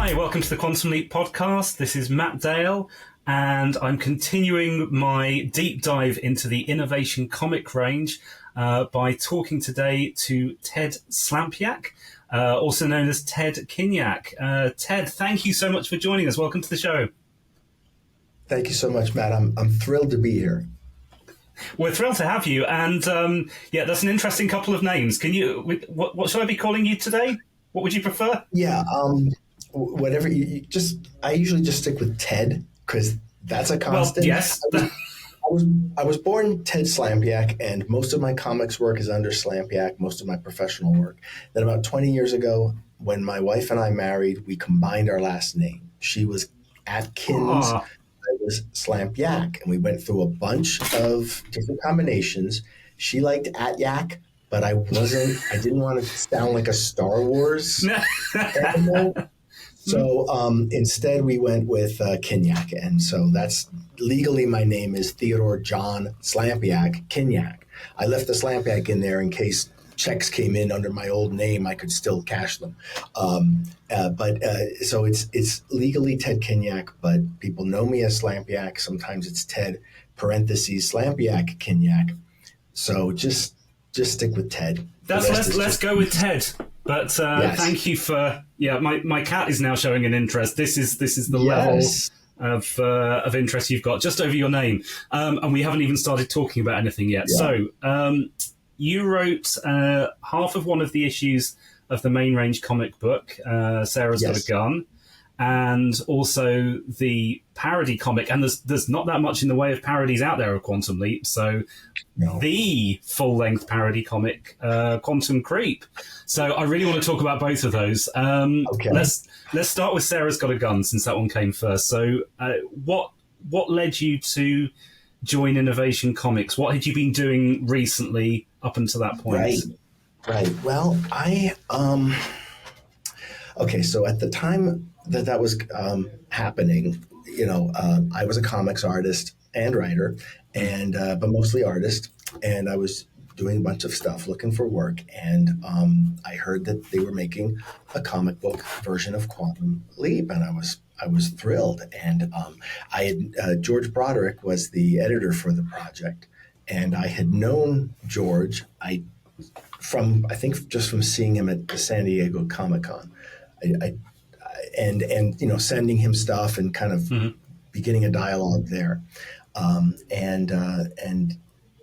Hi, welcome to the Quantum Leap podcast. This is Matt Dale, and I'm continuing my deep dive into the innovation comic range by talking today to Ted Slampyak, also known as Ted Kinyak. Ted, thank you so much for joining us. Welcome to the show. Thank you so much, Matt. I'm thrilled to be here. We're thrilled to have you, and that's an interesting couple of names. Can you? What should I be calling you today? What would you prefer? Yeah, whatever you just. I usually just stick with Ted because that's a constant. Well, yes. I was born Ted Slampyak, and most of my comics work is under Slampyak. Most of my professional work. Then about 20 years ago, when my wife and I married, we combined our last name. She was Atkins. I was Slampyak, and we went through a bunch of different combinations. She liked Atyak, but I didn't want to sound like a Star Wars animal. So instead we went with Kinyak. And so that's legally my name is Theodore John Slampyak Kinyak. I left the Slampyak in there in case checks came in under my old name, I could still cash them. So it's legally Ted Kinyak, but people know me as Slampyak. Sometimes it's Ted parentheses Slampyak Kinyak. So just stick with Ted. Let's go with Ted. But yes. Thank you for my cat is now showing an interest. This is the level of interest you've got just over your name, and we haven't even started talking about anything yet. Yeah. So you wrote half of one of the issues of the main range comic book, Sarah's Got a Gun, and also the parody comic. And there's not that much in the way of parodies out there of Quantum Leap. So the full-length parody comic, Quantum Creep. So I really want to talk about both of those. Okay. Let's start with Sarah's Got a Gun, since that one came first. So what led you to join Innovation Comics? What had you been doing recently up until that point? Right. Well, okay, so at the time that was happening, I was a comics artist and writer, and but mostly artist, and I was doing a bunch of stuff, looking for work, and I heard that they were making a comic book version of Quantum Leap, and I was thrilled. And George Broderick was the editor for the project, and I had known George from seeing him at the San Diego Comic-Con. And sending him stuff and kind of beginning a dialogue there. And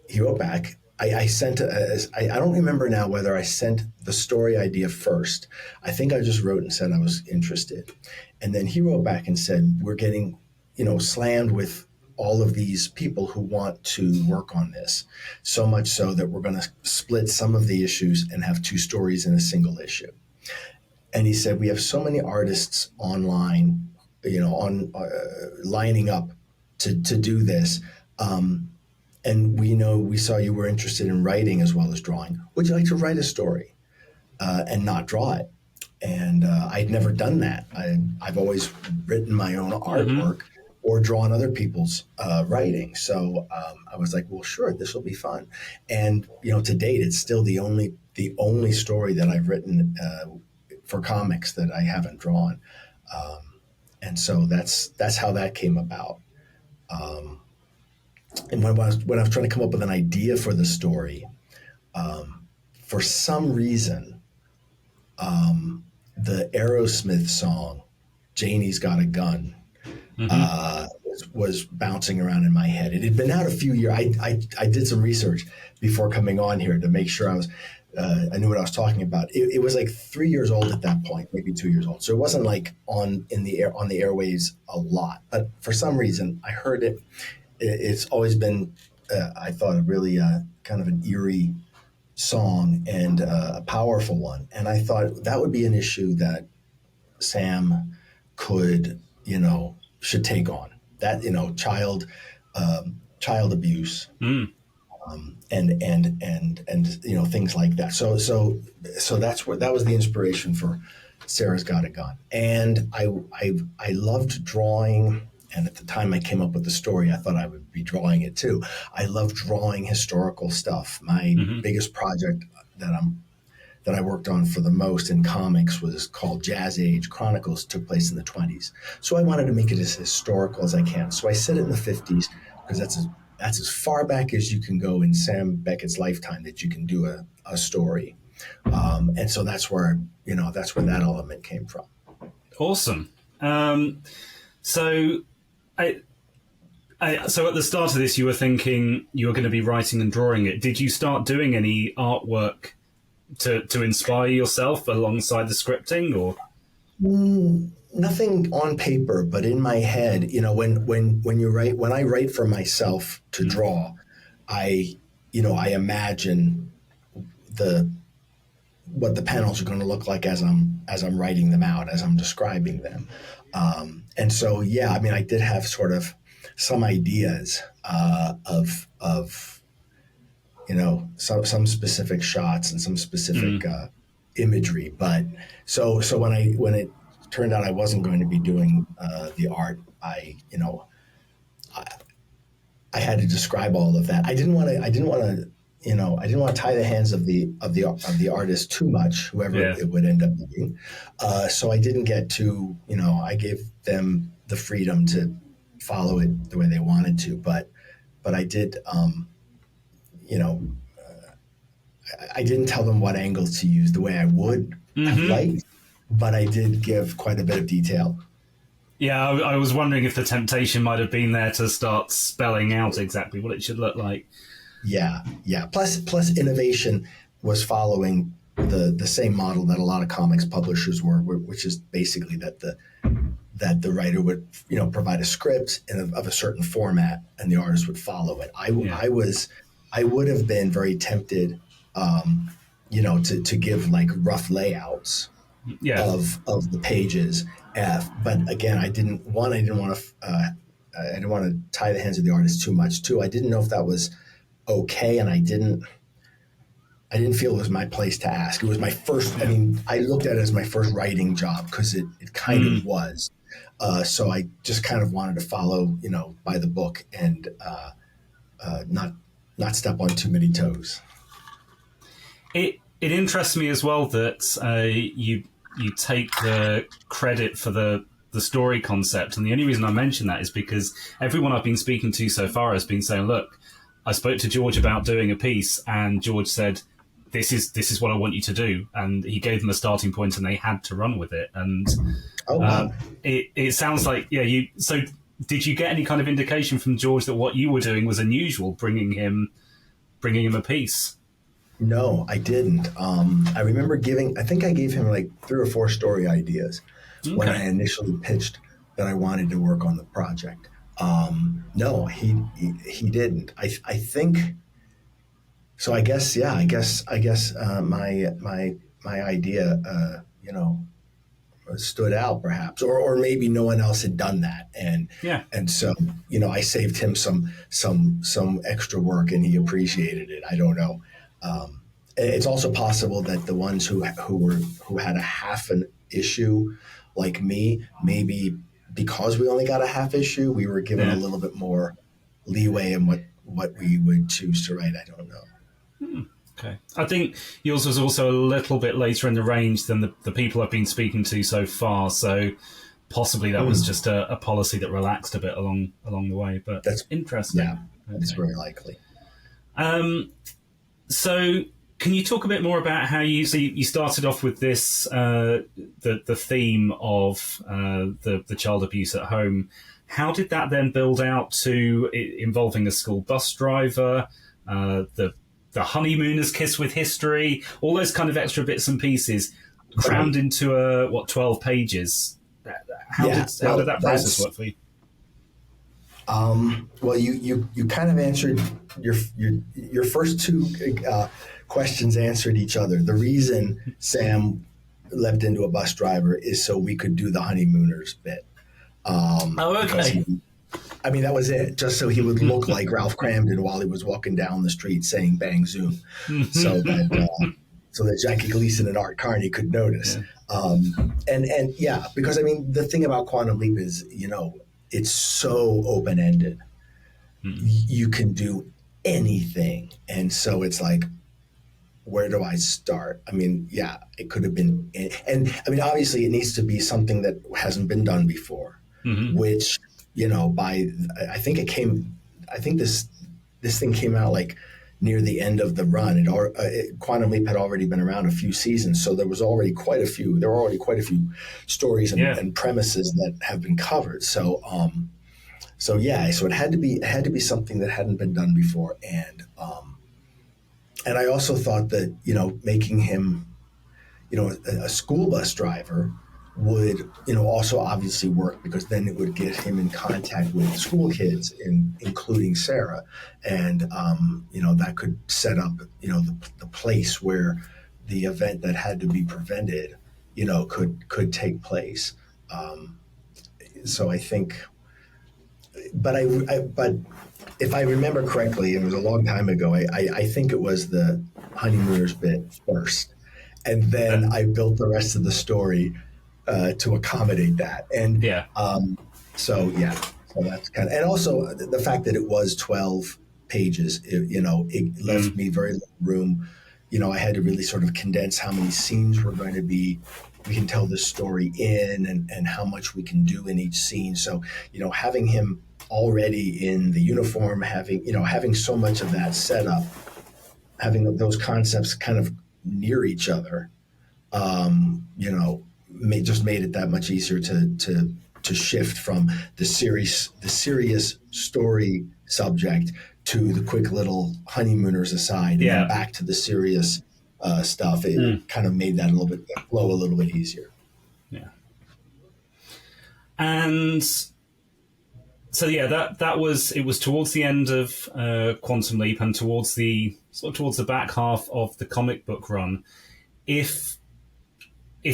he wrote back. I sent I don't remember now whether I sent the story idea first. I think I just wrote and said I was interested. And then he wrote back and said, we're getting, slammed with all of these people who want to work on this, so much so that we're going to split some of the issues and have two stories in a single issue. And he said, we have so many artists online, lining up to do this. And we saw you were interested in writing as well as drawing. Would you like to write a story and not draw it? And I'd never done that. I've always written my own artwork or drawn other people's writing. So I was like, well, sure, this will be fun. And, to date, it's still the only story that I've written for comics that I haven't drawn. And so that's how that came about. And when I was trying to come up with an idea for the story, for some reason, the Aerosmith song, Janie's Got a Gun, was bouncing around in my head. It had been out a few years. I did some research before coming on here to make sure I knew what I was talking about. It was like 3 years old at that point, maybe 2 years old. So it wasn't like on the airwaves a lot. But for some reason, I heard it. It's always been, I thought, a really kind of an eerie song and a powerful one. And I thought that would be an issue that Sam could, should take on. That, child abuse. And things like that. So that was the inspiration for Sarah's Got a Gun. And I loved drawing, and at the time I came up with the story, I thought I would be drawing it too. I love drawing historical stuff. My biggest project that I'm that I worked on for the most in comics was called Jazz Age Chronicles, took place in the 20s. So I wanted to make it as historical as I can. So I set it in the 50s because that's as far back as you can go in Sam Beckett's lifetime that you can do a story. And so that's where that element came from. Awesome. So so at the start of this, you were thinking you were going to be writing and drawing it. Did you start doing any artwork to inspire yourself alongside the scripting, or? Nothing on paper, but in my head, when I write for myself to draw, I imagine what the panels are going to look like as I'm writing them out, as I'm describing them. And so, I did have sort of some ideas of some specific shots and some specific imagery. But so when it turned out I wasn't going to be doing the art, I had to describe all of that. I didn't want to tie the hands of the artist too much, whoever it would end up being. So I didn't get to, I gave them the freedom to follow it the way they wanted to, but I did, I didn't tell them what angles to use the way I would have liked, but I did give quite a bit of detail. Yeah, I was wondering if the temptation might have been there to start spelling out exactly what it should look like. Yeah. Plus innovation was following the same model that a lot of comics publishers were, which is basically that the writer would provide a script of a certain format and the artist would follow it. I would have been very tempted, to give like rough layouts of the pages, but again, I didn't want to tie the hands of the artist too much. Too, I didn't know if that was okay, and I didn't feel it was my place to ask. It was my first. I mean, I looked at it as my first writing job because it kind of was. So I just kind of wanted to follow, by the book and not step on too many toes. It interests me as well that you take the credit for the story concept, and the only reason I mention that is because everyone I've been speaking to so far has been saying, "Look, I spoke to George about doing a piece, and George said, this is what I want you to do," and he gave them a starting point, and they had to run with it. And it sounds like So did you get any kind of indication from George that what you were doing was unusual, bringing him a piece? No, I didn't. I remember I think I gave him like 3 or 4 story ideas when I initially pitched that I wanted to work on the project. No, he didn't. I think so. I guess my idea, stood out perhaps, or maybe no one else had done that, and so I saved him some extra work, and he appreciated it. I don't know. It's also possible that the ones who had a half an issue, like me, maybe because we only got a half issue, we were given a little bit more leeway in what we would choose to write. I don't know. Okay. I think yours was also a little bit later in the range than the people I've been speaking to so far, so possibly that was just a policy that relaxed a bit along the way, but that's interesting. Yeah, that's very likely. So can you talk a bit more about how you started off with this, the theme of the child abuse at home. How did that then build out to involving a school bus driver, the honeymooners kiss with history, all those kind of extra bits and pieces crammed into 12 pages? How did that process work for you? Well, you kind of answered your first 2 questions answered each other. The reason Sam leapt into a bus driver is so we could do the honeymooners bit. Okay. That was it. Just so he would look like Ralph Cramden while he was walking down the street saying "Bang Zoom," so that Jackie Gleason and Art Carney could notice. Because the thing about Quantum Leap is it's so open-ended. You can do anything, and so it's like where do I start? I mean, yeah, it could have been, and I mean, obviously, it needs to be something that hasn't been done before, which, you know, I think this thing came out like near the end of the run. Quantum Leap had already been around a few seasons, so there were already quite a few stories and premises that have been covered. So it had to be something that hadn't been done before, and I also thought that, you know, making him, you know, a school bus driver would, you know, also obviously work, because then it would get him in contact with school kids, including Sarah, and you know, that could set up, you know, the place where the event that had to be prevented, you know, could take place. So I think, but if I remember correctly, it was a long time ago, I think it was the honeymooners bit first, and then I built the rest of the story to accommodate that. And so that's kind of, and also the fact that it was 12 pages, it left me very little room. You know, I had to really sort of condense how many scenes were going to be, we can tell this story in, and how much we can do in each scene. So, you know, having him already in the uniform, having so much of that set up, having those concepts kind of near each other, just made it that much easier to shift from the serious story subject to the quick little honeymooners aside, and then back to the serious stuff. It kind of made that flow a little bit easier. Yeah. And so that was towards the end of Quantum Leap, and towards the back half of the comic book run. If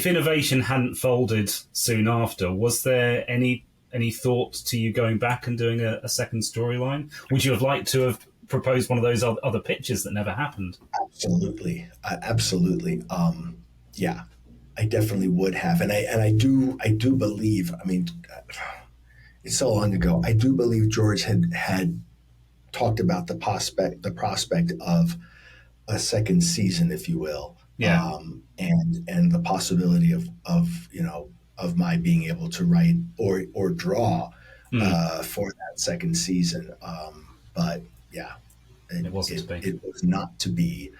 innovation hadn't folded soon after, was there any thought to you going back and doing a second storyline? Would you have liked to have proposed one of those other pitches that never happened? Absolutely. Yeah, I definitely would have. And I do believe, I mean, it's so long ago, I do believe George had talked about the prospect of a second season, if you will. Yeah. And the possibility of my being able to write or draw for that second season. But yeah, it was not to be.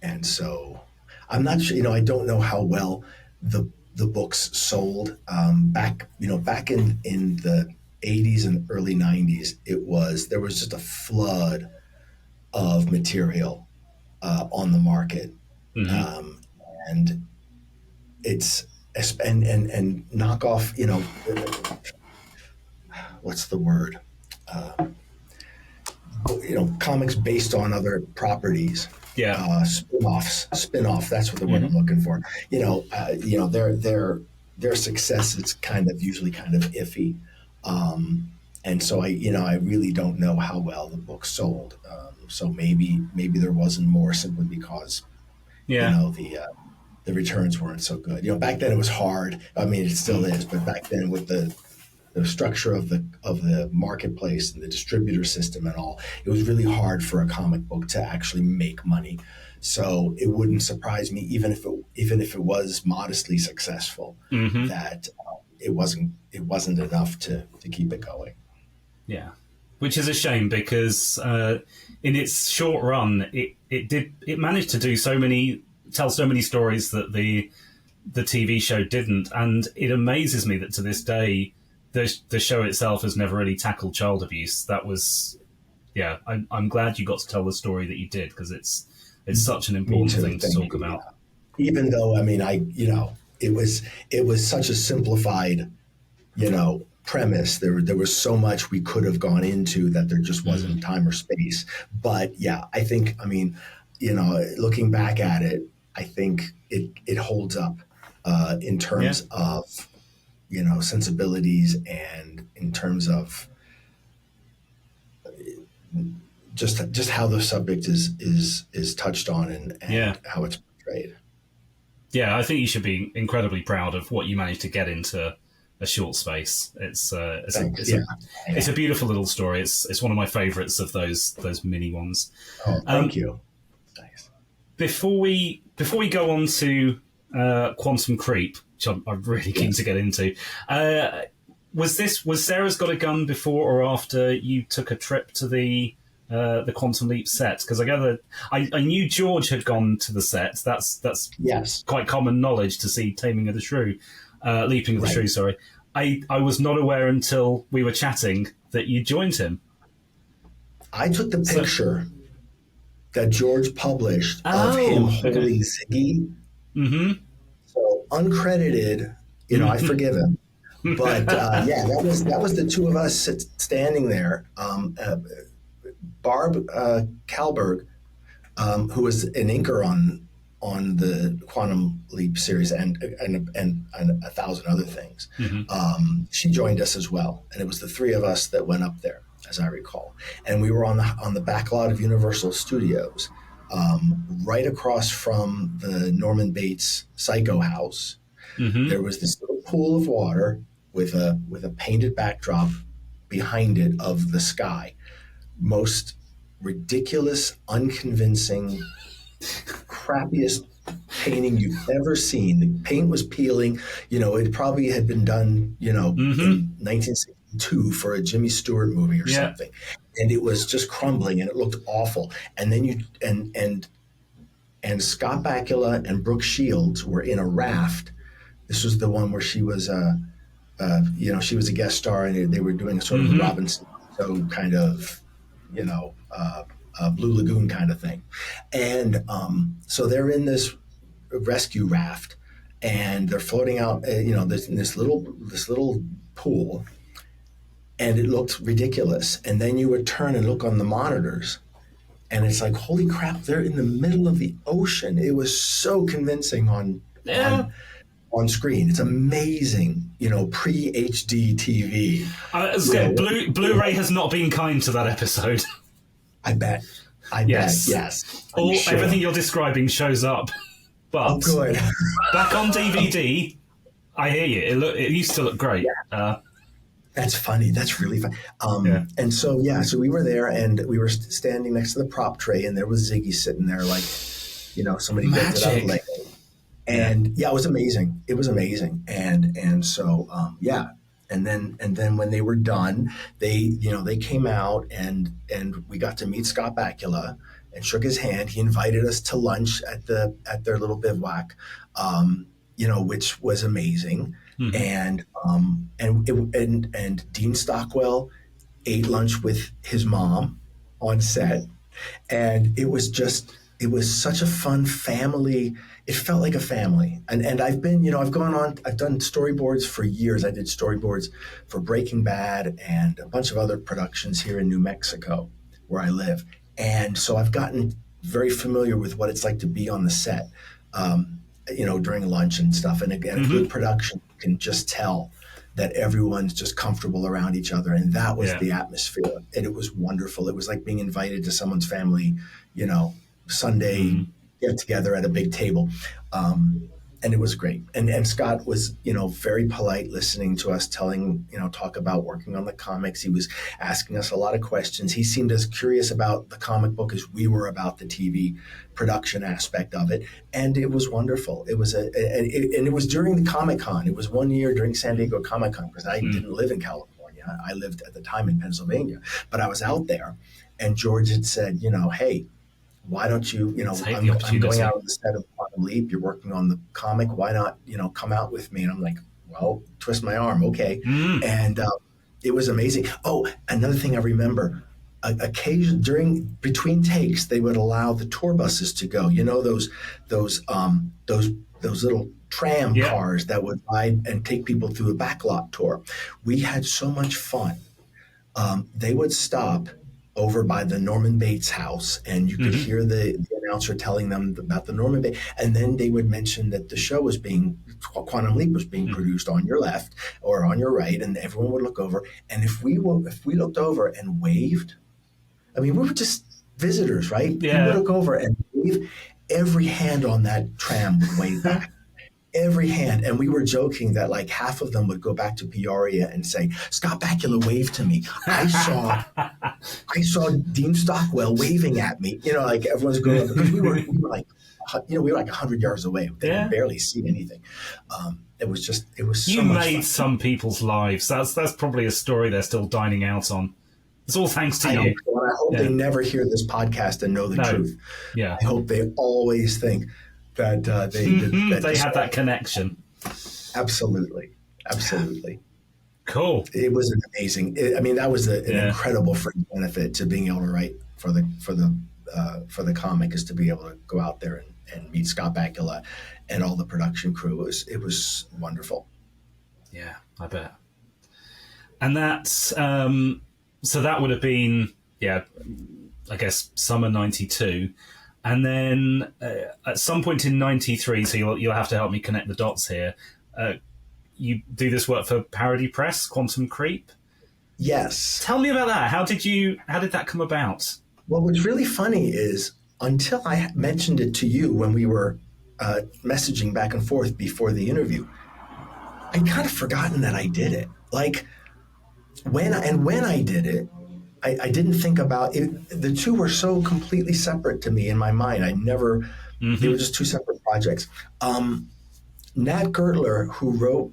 And so I'm not sure, I don't know how well the books sold back in the 80s and early 90s. There was just a flood of material on the market, and it's and knockoff. What's the word? Comics based on other properties. Yeah. Spin-off. That's what the word I'm looking for. Their success is usually kind of iffy. And so I really don't know how well the book sold. So maybe there wasn't more simply because, the returns weren't so good. Back then it was hard. I mean, it still is, but back then with the structure of the marketplace and the distributor system and all, it was really hard for a comic book to actually make money. So it wouldn't surprise me, even if it was modestly successful, that it wasn't enough to keep it going. Yeah, which is a shame, because in its short run, it managed to tell so many stories that the TV show didn't, and it amazes me that to this day the show itself has never really tackled child abuse. That was, I'm glad you got to tell the story that you did, because it's such an important thing to talk about. Yeah. Even though, I mean, it was such a simplified, premise. There was so much we could have gone into that there just wasn't time or space. But yeah, I think, looking back at it, I think it holds up in terms of, sensibilities, and in terms of just how the subject is touched on and how it's portrayed. Yeah, I think you should be incredibly proud of what you managed to get into a short space. It's a beautiful little story. It's one of my favorites of those mini ones. Oh, thank you. Nice. before we go on to Quantum Creep, which I'm really keen to get into, was Sarah's Got a Gun before or after you took a trip to the Quantum Leap set? Because I gather I knew George had gone to the set. That's yes, quite common knowledge to see Taming of the Shrew, Leaping of the Shrew. Sorry, I was not aware until we were chatting that you joined him. I took the picture that George published of him holding Ziggy. Mm-hmm. So uncredited, I forgive him. But that was the two of us standing there. Barb Kalberg, who was an inker on the Quantum Leap series and a thousand other things. Mm-hmm. She joined us as well, and it was the three of us that went up there, as I recall. And we were on the back lot of Universal Studios, right across from the Norman Bates Psycho House. Mm-hmm. There was this little pool of water with a painted backdrop behind it of the sky. Most ridiculous, unconvincing, crappiest painting you've ever seen. The paint was peeling. It probably had been done, in 1962 for a Jimmy Stewart movie or something. And it was just crumbling and it looked awful. And then and Scott Bakula and Brooke Shields were in a raft. This was the one where she was she was a guest star, and they were doing a sort of Robinson Crusoe kind of, Blue Lagoon kind of thing. And so they're in this rescue raft, and they're floating out, this little pool, and it looked ridiculous. And then you would turn and look on the monitors, and it's like, holy crap, they're in the middle of the ocean. It was so convincing on screen. It's amazing, pre-HD TV. Blu-ray has not been kind to that episode. I bet, yes. Everything you're describing shows up. But good. Back on DVD, I hear you. It used to look great. Yeah. That's funny. That's really funny. And so we were there, and we were standing next to the prop tray, and there was Ziggy sitting there like, somebody built it out of Lego. And it was amazing. It was amazing. And so, And then when they were done, they came out, and we got to meet Scott Bakula and shook his hand. He invited us to lunch at their little bivouac, which was amazing. Mm-hmm. And Dean Stockwell ate lunch with his mom on set, and it was such a fun family. It felt like a family. And I've been, I've done storyboards for years. I did storyboards for Breaking Bad and a bunch of other productions here in New Mexico, where I live. And so I've gotten very familiar with what it's like to be on the set, during lunch and stuff. And again, a good production can just tell that everyone's just comfortable around each other. And that was the atmosphere. And it was wonderful. It was like being invited to someone's family, Sunday get together at a big table. And it was great. And Scott was, very polite, listening to us talk about working on the comics. He was asking us a lot of questions. He seemed as curious about the comic book as we were about the TV production aspect of it. And it was wonderful. It was and it was during the Comic-Con. It was one year during San Diego Comic-Con, because I didn't live in California. I lived at the time in Pennsylvania, but I was out there, and George had said, hey, why don't you, I'm going out on the set of Quantum Leap. You're working on the comic. Why not, come out with me? And I'm like, well, twist my arm. Okay. And it was amazing. Oh, another thing I remember, between takes, they would allow the tour buses to go, those little tram cars that would ride and take people through a backlot tour. We had so much fun. They would stop over by the Norman Bates house, and you could hear the announcer telling them about the Norman Bates, and then they would mention that the show was Quantum Leap was being produced on your left or on your right, and everyone would look over. And if we looked over and waved, I mean, we were just visitors, right? Yeah. We would look over and wave. Every hand on that tram would wave back. Every hand. And we were joking that like half of them would go back to Peoria and say, Scott Bakula waved to me. I saw Dean Stockwell waving at me. Like everyone's going, because we were like, we were like 100 yards away. They could barely see anything. It was so you much made fun. some people's lives. That's probably a story they're still dining out on. It's all thanks to you. I hope they never hear this podcast and know the truth. Yeah. I hope they always think that they had that connection. Absolutely. Cool. It was amazing. That was an incredible fringe benefit to being able to write for the comic, is to be able to go out there and meet Scott Bakula and all the production crew. It was wonderful. Yeah, I bet. And that's so that would have been I guess summer '92, and then at some point in '93. So you'll have to help me connect the dots here. You do this work for Parody Press, Quantum Creep. Yes. Tell me about that. How did that come about? Well, what's really funny is, until I mentioned it to you when we were messaging back and forth before the interview, I'd kind of forgotten that I did it. Like when I did it, I didn't think about it. The two were so completely separate to me in my mind. I never. They were just two separate projects. Nat Gertler, who wrote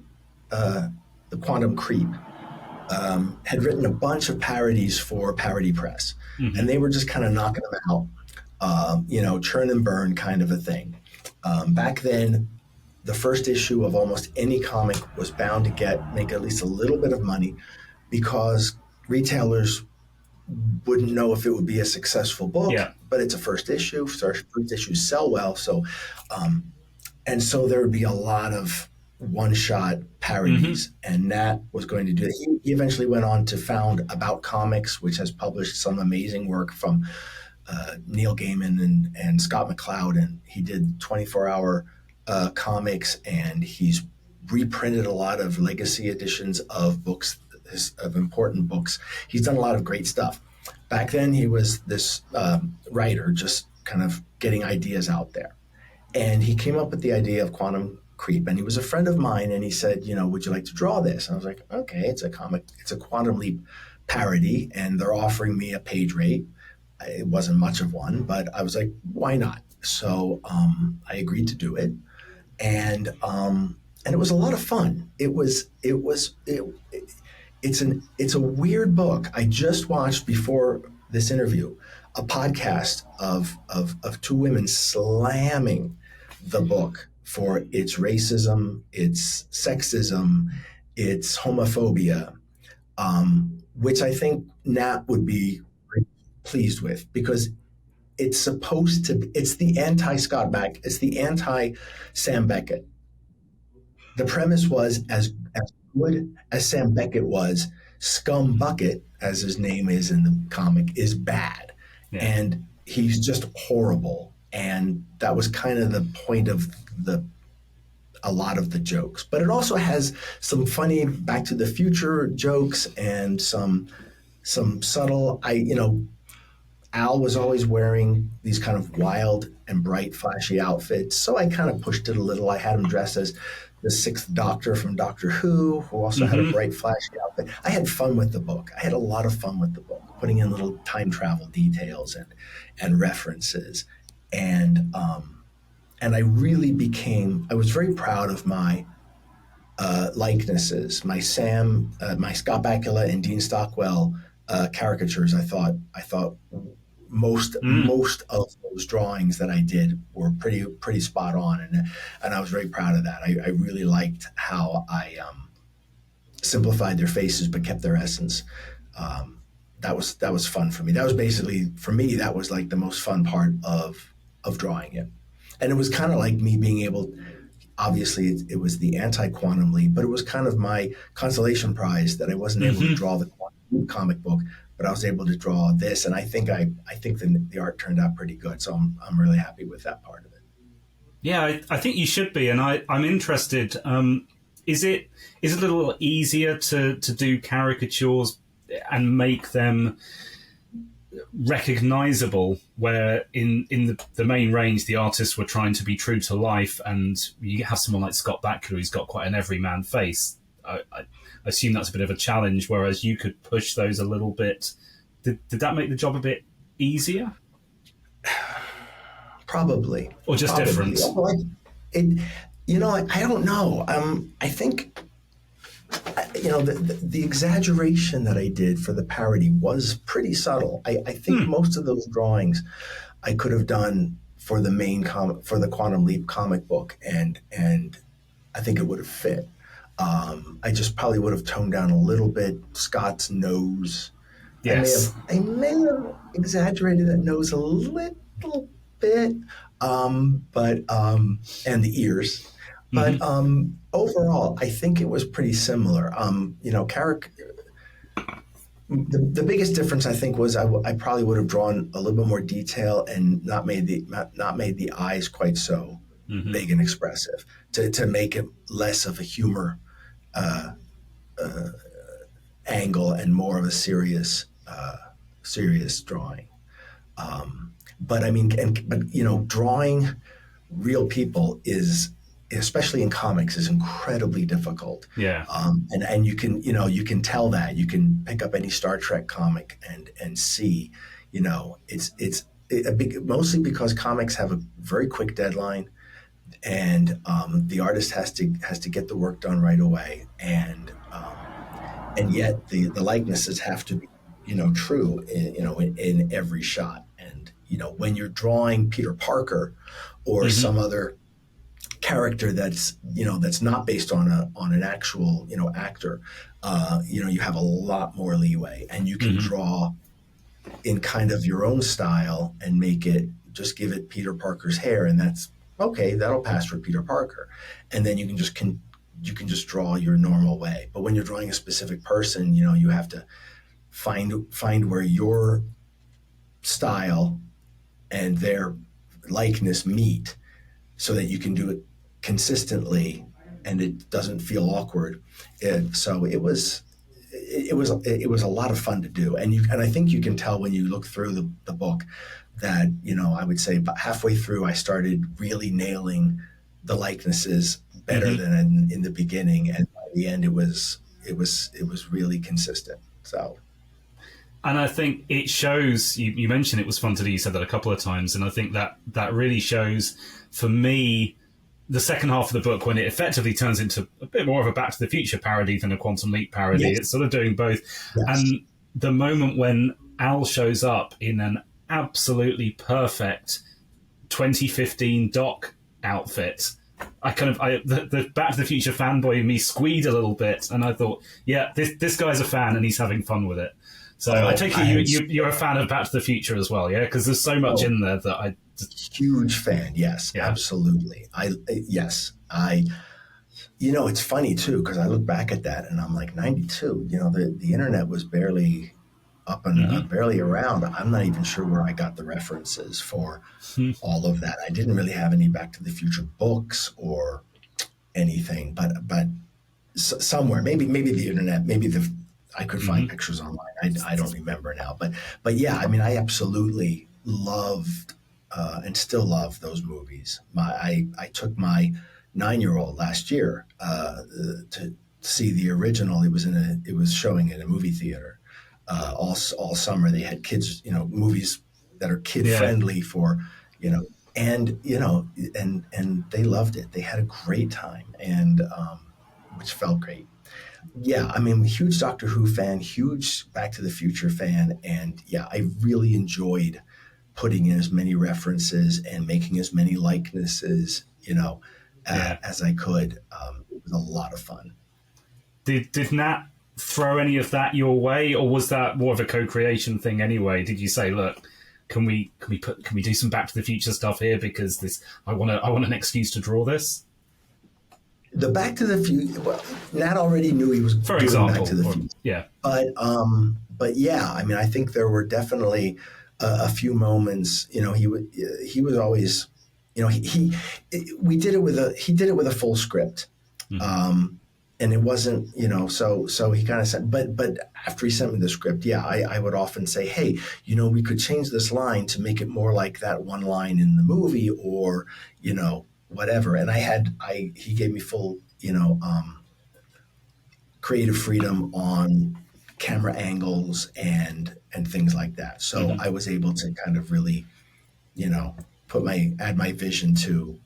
The Quantum Creep, had written a bunch of parodies for Parody Press, and they were just kind of knocking them out, churn and burn kind of a thing. Back then, the first issue of almost any comic was bound to make at least a little bit of money, because retailers wouldn't know if it would be a successful book, but it's a first issue. So first issues sell well. So, and so there would be a lot of one-shot parodies, and Nat was going to do it. He eventually went on to found About Comics, which has published some amazing work from Neil Gaiman and Scott McCloud, and he did 24-hour comics, and he's reprinted a lot of legacy editions of books, of important books. He's done a lot of great stuff. Back then, he was this writer, just kind of getting ideas out there. And he came up with the idea of Quantum Creep, and he was a friend of mine, and he said, would you like to draw this? And I was like, okay, it's a comic, it's a Quantum Leap parody, and they're offering me a page rate. It wasn't much of one, but I was like, why not? So I agreed to do it, and it was a lot of fun. It's a weird book. I just watched, before this interview, a podcast of two women slamming the book for its racism, its sexism, its homophobia, which I think Nat would be pleased with, because it's the anti-Scott Beck, it's the anti-Sam Beckett. The premise was, as good as Sam Beckett was, Scumm Buckett, as his name is in the comic, is bad. Yeah. And he's just horrible. And that was kind of the point of a lot of the jokes. But it also has some funny Back to the Future jokes and some subtle, Al was always wearing these kind of wild and bright, flashy outfits. So I kind of pushed it a little. I had him dressed as the Sixth Doctor from Doctor Who also had a bright, flashy outfit. I had fun with the book. I had a lot of fun with the book, putting in little time travel details and references. And I really I was very proud of my likenesses, my Scott Bakula and Dean Stockwell caricatures. I thought most of those drawings that I did were pretty spot on, and I was very proud of that. I really liked how I simplified their faces but kept their essence. That was fun for me. That was basically, for me, that was like the most fun part of drawing it. And it was kind of like me being able, obviously it was the anti-Quantum Leap, but it was kind of my consolation prize that I wasn't able to draw the Quantum Leap comic book, but I was able to draw this. And I think the art turned out pretty good. So I'm really happy with that part of it. Yeah, I think you should be. And I'm interested. Is it a little easier to do caricatures and make them recognizable, where in the main range the artists were trying to be true to life, and you have someone like Scott Bakula who's got quite an everyman face? I assume that's a bit of a challenge, whereas you could push those a little bit. Did that make the job a bit easier? Probably. Or just Probably. different? I don't know. I think, the exaggeration that I did for the parody was pretty subtle. I think most of those drawings I could have done for the main for the Quantum Leap comic book, and I think it would have fit. I just probably would have toned down a little bit Scott's nose. Yes. I may have exaggerated that nose a little bit, but and the ears. But overall, I think it was pretty similar. The biggest difference I think was I probably would have drawn a little bit more detail and not made the eyes quite so big and expressive to make it less of a humor angle and more of a serious drawing. But I mean, drawing real people is, especially in comics, is incredibly difficult. Yeah. And you can tell that. You can pick up any Star Trek comic and see, it's mostly because comics have a very quick deadline, and the artist has to get the work done right away, and yet the likenesses have to be, true in every shot. And when you're drawing Peter Parker or some other character that's not based on an actual actor, you have a lot more leeway, and you can draw in kind of your own style and give it Peter Parker's hair, and that's okay. That'll pass for Peter Parker, and then you can just draw your normal way. But when you're drawing a specific person, you have to find where your style and their likeness meet, so that you can do it consistently and it doesn't feel awkward. So it was a lot of fun to do, and I think you can tell when you look through the book that I would say about halfway through I started really nailing the likenesses better than in the beginning, and by the end it was really consistent. So. And I think it shows, you mentioned it was fun to do, you said that a couple of times, and I think that really shows, for me, the second half of the book, when it effectively turns into a bit more of a Back to the Future parody than a Quantum Leap parody. Yes. It's sort of doing both. Yes. And the moment when Al shows up in an absolutely perfect 2015 Doc outfit, the Back to the Future fanboy in me squeed a little bit, and I thought, yeah, this guy's a fan and he's having fun with it. So I take it you're a fan of Back to the Future as well, yeah? Because there's so much in there that I... Huge fan, yes, yeah. Absolutely. It's funny too, because I look back at that and I'm like, 92, the internet was barely up and barely around. I'm not even sure where I got the references for all of that. I didn't really have any Back to the Future books or anything, but somewhere, maybe the internet, I could find pictures online. I don't remember now, but yeah, I mean, I absolutely loved and still love those movies. I took my 9-year-old last year to see the original. It was showing in a movie theater all summer. They had kids, movies that are kid friendly for, and they loved it. They had a great time, and which felt great. Yeah, I mean, huge Doctor Who fan, huge Back to the Future fan, and yeah, I really enjoyed putting in as many references and making as many likenesses, as I could. It was a lot of fun. Did Nat throw any of that your way, or was that more of a co-creation thing anyway? Did you say, look, can we do some Back to the Future stuff here, because I want an excuse to draw this? The Back to the Future. Well, Nat already knew he was doing Back to the Future. Yeah. But yeah, I mean, I think there were definitely a few moments. He was always, he did it with a full script, and it wasn't, so he kind of said, but after he sent me the script, yeah, I would often say, hey, we could change this line to make it more like that one line in the movie, or whatever. And he gave me full, creative freedom on camera angles and things like that. So I was able to kind of really, add my vision to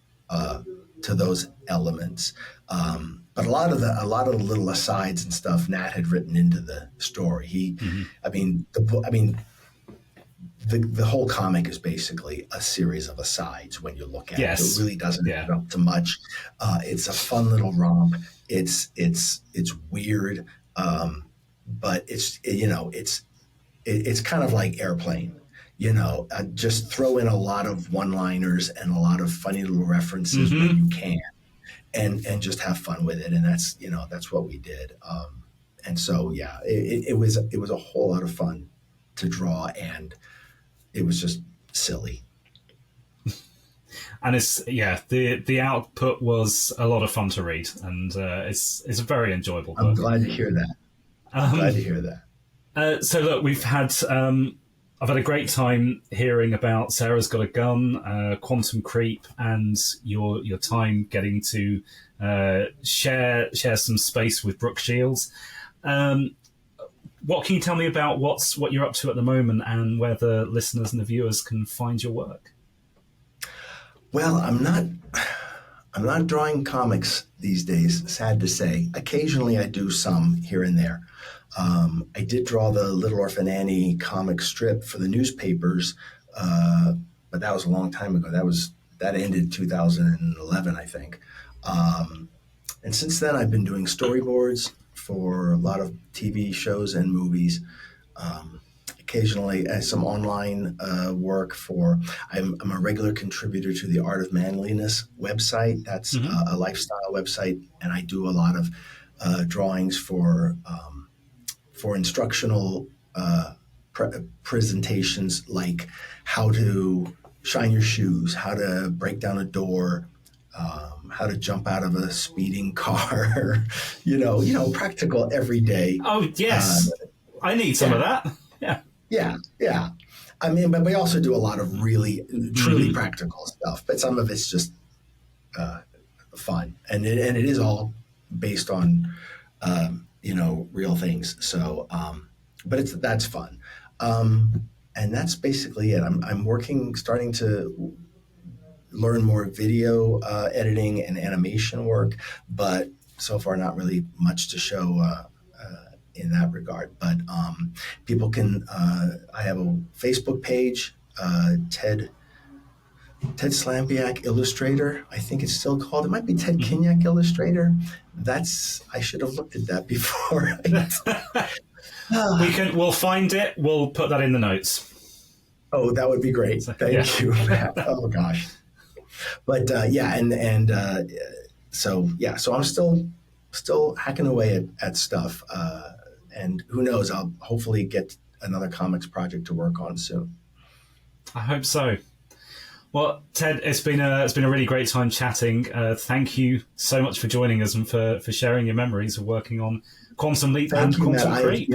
those elements. But a lot of the little asides and stuff Nat had written into the story. The whole comic is basically a series of asides when you look at it. It really doesn't add up to much. It's a fun little romp. It's weird, but it's kind of like Airplane. Just throw in a lot of one-liners and a lot of funny little references when you can, and just have fun with it. And that's what we did. And so it was a whole lot of fun to draw, and it was just silly. And the output was a lot of fun to read, and it's a very enjoyable book. I'm glad to hear that. So look, I've had a great time hearing about Sarah's Got a Gun, Quantum Creep, and your time getting to share some space with Brooke Shields. What can you tell me about what you're up to at the moment, and where the listeners and the viewers can find your work? Well, I'm not drawing comics these days, sad to say. Occasionally I do some here and there. I did draw the Little Orphan Annie comic strip for the newspapers, but that was a long time ago. That ended 2011, I think. And since then, I've been doing storyboards for a lot of TV shows and movies. Occasionally, some online work I'm a regular contributor to the Art of Manliness website. That's a lifestyle website, and I do a lot of drawings for instructional presentations, like how to shine your shoes, how to break down a door, how to jump out of a speeding car, practical everyday. Oh, yes. I need some of that. Yeah. Yeah. I mean, but we also do a lot of really, truly practical stuff, but some of it's just fun. And it is all based on, real things. So, but that's fun. And that's basically it. I'm starting to learn more video editing and animation work, but so far not really much to show in that regard. But people can, I have a Facebook page, Ted Slampyak Illustrator. I think it's still called. It might be Ted Kinyak Illustrator. I should have looked at that before. We'll find it. We'll put that in the notes. Oh, that would be great. Thank you. Oh gosh. But so I'm still hacking away at stuff. And who knows, I'll hopefully get another comics project to work on soon. I hope so. Well, Ted, it's been a really great time chatting. Thank you so much for joining us and for sharing your memories of working on Quantum Leap and Quantum Creep.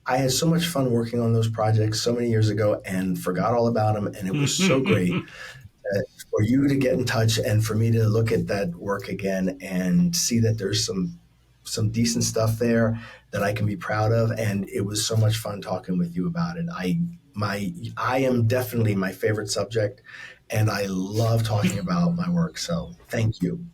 I had so much fun working on those projects so many years ago and forgot all about them, and it was so great for you to get in touch and for me to look at that work again and see that there's some decent stuff there that I can be proud of. And it was so much fun talking with you about it. I am definitely my favorite subject, and I love talking about my work. So thank you.